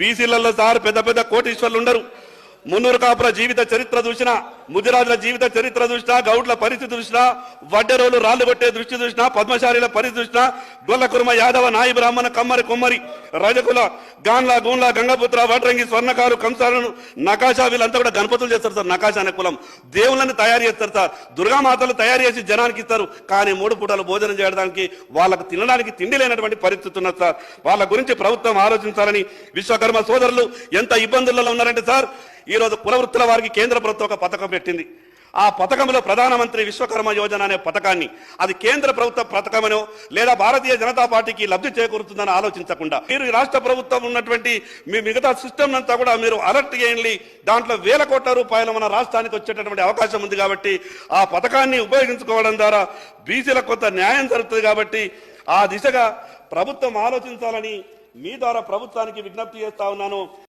బీసీలలో సార్ పెద్ద పెద్ద కోటీశ్వర్లు ఉండరు. మున్నూరు కాపుల జీవిత చరిత్ర చూసినా, ముదిరాజుల జీవిత చరిత్ర చూసినా, గౌడ్ల పరిస్థితి చూసినా, వడ్డెరోలు రాళ్లు కొట్టే దృష్టి చూసినా, పద్మశాలిల పరిస్థితి చూసినా, గొల్ల కుర్మ యాదవ నాయి బ్రాహ్మణ కమ్మరి కుమ్మరి రజకుల గాన్ల గూన్ల గంగపుత్ర వడ్రంగి స్వర్ణకారు కంసాలను నకాశా వీళ్ళంతా కూడా గణపతులు చేస్తారు సార్. నకాశా అనే కులం దేవుళ్ళని తయారు చేస్తారు సార్. దుర్గామాతలు తయారు చేసి జనానికి ఇస్తారు. కానీ 3 పూటలు భోజనం చేయడానికి వాళ్ళకు తినడానికి తిండి లేనటువంటి పరిస్థితి ఉన్నది సార్. వాళ్ళ గురించి ప్రభుత్వం ఆలోచించాలని విశ్వకర్మ సోదరులు ఎంత ఇబ్బందులలో ఉన్నారంటే సార్, ఈ రోజు కుల వృత్తుల వారికి కేంద్ర ప్రభుత్వం ఒక పథకం పెట్టింది. ఆ పథకంలో ప్రధానమంత్రి విశ్వకర్మ యోజన అనే పథకాన్ని అది కేంద్ర ప్రభుత్వ పథకమనో లేదా భారతీయ జనతా పార్టీకి లబ్ధి చేకూరుతుందని ఆలోచించకుండా మీరు రాష్ట్ర ప్రభుత్వం ఉన్నటువంటి మీ మిగతా సిస్టమ్ అంతా కూడా మీరు అలర్ట్ చేయండి. దాంట్లో వేల కోట్ల రూపాయలు మన రాష్ట్రానికి వచ్చేటటువంటి అవకాశం ఉంది కాబట్టి ఆ పథకాన్ని ఉపయోగించుకోవడం ద్వారా బీసీలకు కొంత న్యాయం జరుగుతుంది. కాబట్టి ఆ దిశగా ప్రభుత్వం ఆలోచించాలని మీ ద్వారా ప్రభుత్వానికి విజ్ఞప్తి చేస్తా ఉన్నాను.